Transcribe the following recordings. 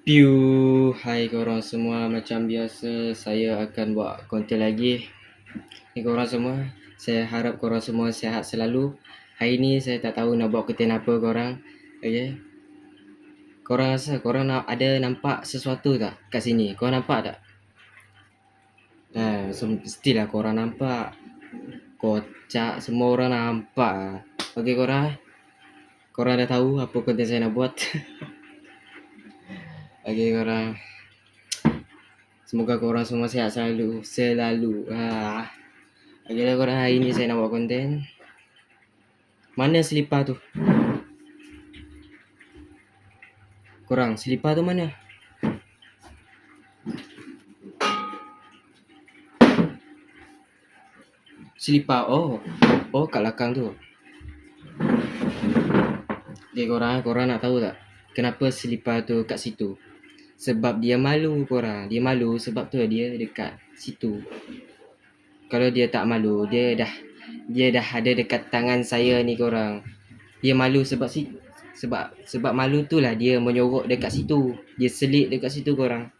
Piu, hai korang semua, macam biasa saya akan buat konten lagi. Ni korang semua, saya harap korang semua sihat selalu. Hari ni saya tak tahu nak buat konten apa korang. Okay. Korang rasa korang ada nampak sesuatu tak kat sini? Korang nampak tak? Mestilah korang nampak. Kocak, semua orang nampak. Okay korang, korang dah tahu apa konten saya nak buat. Okay korang, semoga korang semua sihat selalu. Okay lah korang, hari ni saya nak buat konten. Mana selipar tu? Korang, selipar tu mana? Selipar, oh kat belakang tu. Okay korang nak tahu tak kenapa selipar tu kat situ? Sebab dia malu korang. Dia malu sebab tu dia dekat situ. Kalau dia tak malu, dia dah ada dekat tangan saya ni korang. Dia malu sebab malu tu lah dia menyorok dekat situ. Dia selit dekat situ korang.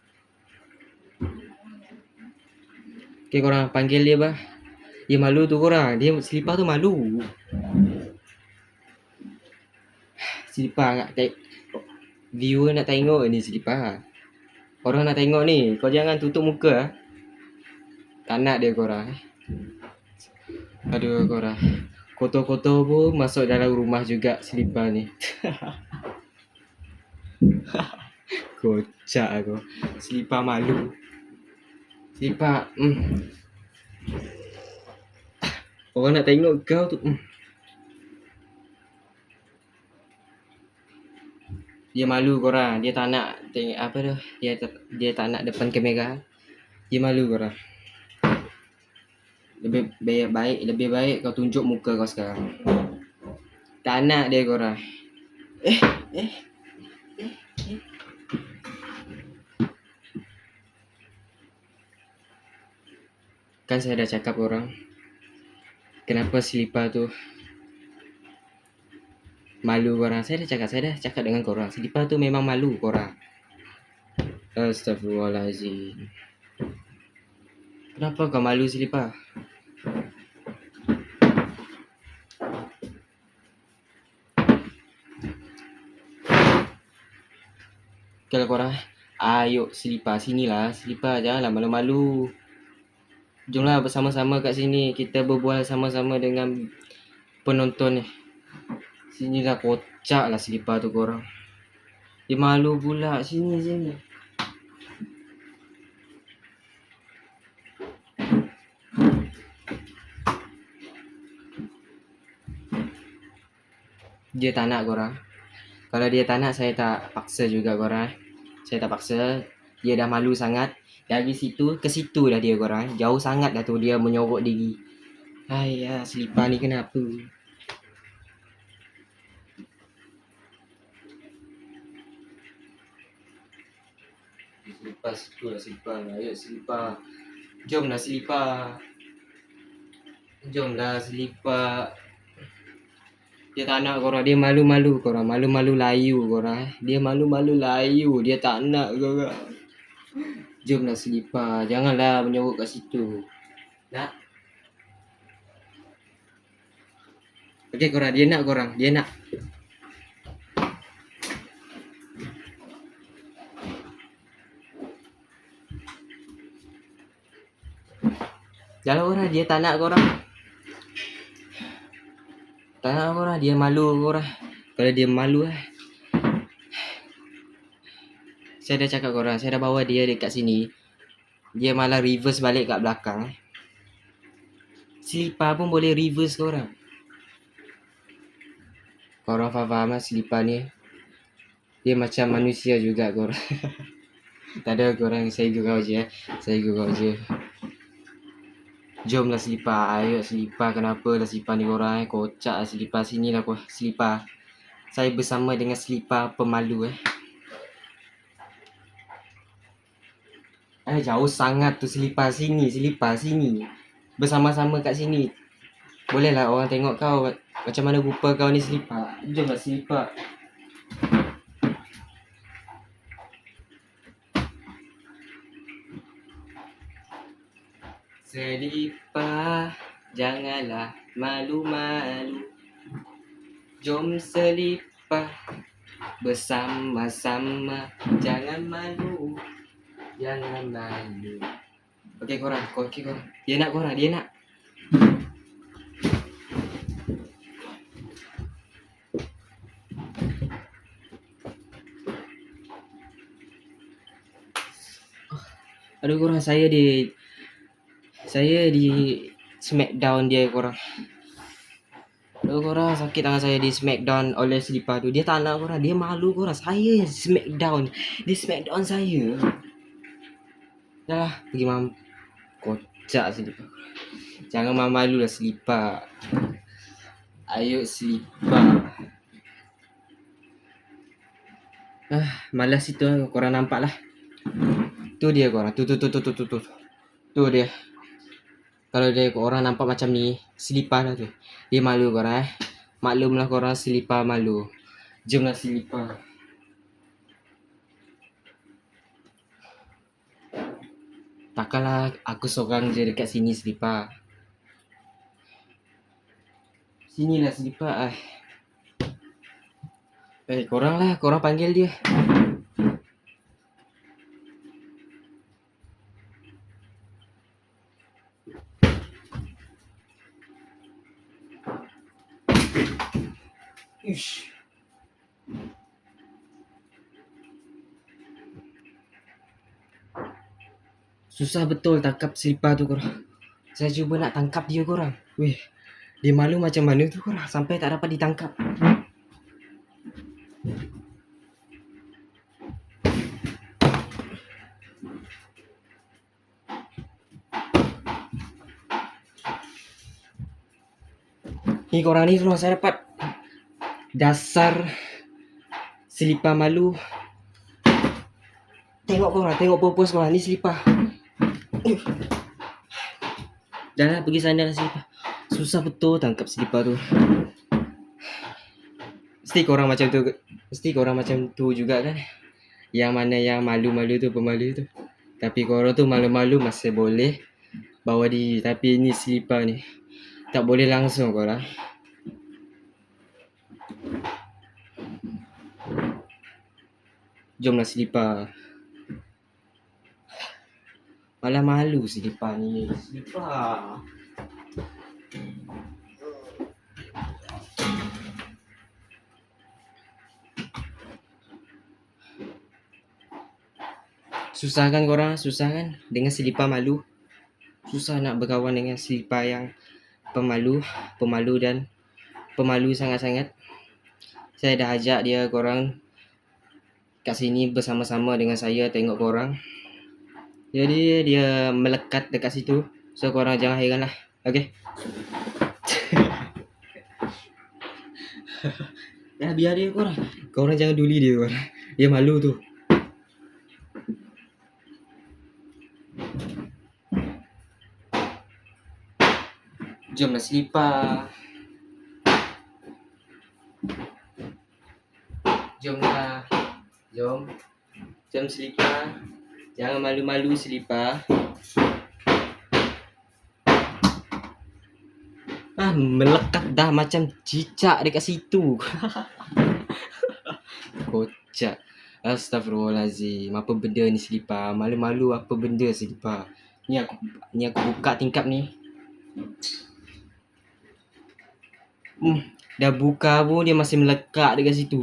Okay korang, panggil dia bah. Dia malu tu korang. Dia selipar tu malu. Selipar viewer nak tengok ni selipar. Korang nak tengok ni, kau jangan tutup muka. Tak nak dia korang. Aduh korang, kotor-kotor pun masuk dalam rumah juga selipar ni. Kocak aku. Selipar malu. Selipar orang nak tengok kau tu. Dia malu korang. Dia tak nak tengok apa tu. Dia tak nak depan kamera. Dia malu korang. Lebih baik kau tunjuk muka kau sekarang. Tak nak dia korang. Kan saya dah cakap korang, kenapa selipar tu malu korang. Saya dah cakap dengan korang, selipar tu memang malu korang. Astaghfirullahalazim. Kenapa kau malu selipar? Kalau korang, ayo selipar sinilah. Selipar, janganlah malu-malu. Jomlah bersama-sama kat sini. Kita berbual sama-sama dengan penonton ni. Sinilah, kocak lah selipar tu korang. Dia malu pula. Sini. Dia tak nak korang. Kalau dia tak nak, saya tak paksa juga korang. Saya tak paksa. Dia dah malu sangat. Dari situ ke situ dah dia korang. Jauh sangat dah tu dia menyorok diri. Ayah, selipar ni kenapa? Selipar situ lah selipar. Ayo selipar. Jomlah selipar. Dia tak nak korang. Dia malu-malu korang. Malu-malu layu korang. Dia malu-malu layu. Dia tak nak korang. Jomlah selipar. Janganlah menyorok kat situ. Nak? Okay korang. Dia nak korang. Dia nak. Jangan korang. Dia tak nak korang. Tak nak korang. Dia malu korang. Kalau dia malu saya dah cakap korang. Saya dah bawa dia dekat sini. Dia malah reverse balik kat belakang. Selipar pun boleh reverse korang. Korang faham lah selipar ni. Dia macam manusia juga korang. Tak ada korang. Saya gurau je. Jomlah selipar. Ayo selipar. Kenapa lah selipar ni korang? Kocak lah selipar. Sinilah selipar. Saya bersama dengan selipar pemalu. Jauh sangat tu selipar sini. Bersama-sama kat sini. Bolehlah orang tengok kau macam mana rupa kau ni selipar. Jomlah selipar. Selipah, janganlah malu-malu. Jom selipah bersama-sama. Jangan malu, jangan malu. Okey korang. Dia nak korang, dia nak. Aduh korang, saya di smackdown dia korang. Aduh korang, sakit tangan saya di smackdown oleh selipar tu. Dia tak nak korang, dia malu korang. Saya smackdown. Dia smackdown saya. Dah lah, pergi kocak selipar. Jangan malu lah selipar. Ayo selipar. Malas itu lah, korang nampak lah. Tu dia korang. Tu dia. Kalau dia orang nampak macam ni, selipar lah tu. Dia malu korang Maklumlah korang, selipar malu. Jomlah selipar. Takkanlah aku seorang je dekat sini selipar. Sinilah selipar. Korang lah, korang panggil dia. Ish. Susah betul tangkap selipar tu korang. Saya cuba nak tangkap dia korang. Weh, dia malu macam mana tu korang, sampai tak dapat ditangkap. Ni korang saya dapat. Dasar selipar malu. Tengok korang, tengok purpose korang. Ni selipar. Dah lah, pergi sana lah selipar. Susah betul tangkap selipar tu. Mesti korang macam tu juga kan. Yang mana yang malu-malu tu, pemalu tu. Tapi korang tu malu-malu masih boleh bawa diri. Tapi ni selipar ni tak boleh langsung korang. Jomlah selipar. Malah malu selipar ni. Selipar. Susah kan korang? Susah kan? Dengan selipar malu. Susah nak berkawan dengan selipar yang pemalu dan pemalu sangat-sangat. Saya dah ajak dia korang kat sini bersama-sama dengan saya tengok korang. Jadi dia melekat dekat situ. So korang jangan heran lah. Okay. Dah biar dia korang. Korang jangan duli dia korang. Dia malu tu. Jomlah selipar. Jomlah. Jom selipar. Jangan malu-malu selipar. Melekat dah macam cicak dekat situ. Kocak. Astagfirullahalazim. Apa benda ni selipar? Malu-malu apa benda selipar? Ni aku buka tingkap ni. Dah buka pun dia masih melekat dekat situ.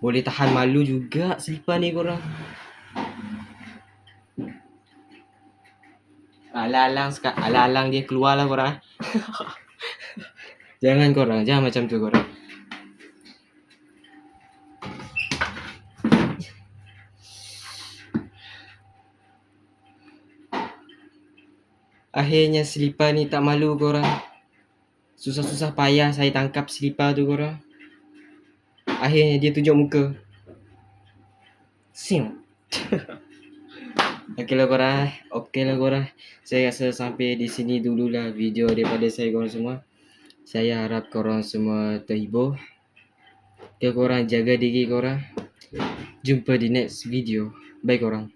Boleh tahan malu juga selipar ni korang. Alang-alang dia keluar lah korang. Jangan macam tu korang. Akhirnya selipar ni tak malu korang. Susah-susah payah saya tangkap selipar tu korang. Akhirnya dia tunjuk muka. Sim. Okey lah korang. Saya rasa sampai di sini dululah video daripada saya korang semua. Saya harap korang semua terhibur. Korang jaga diri korang. Jumpa di next video. Bye korang.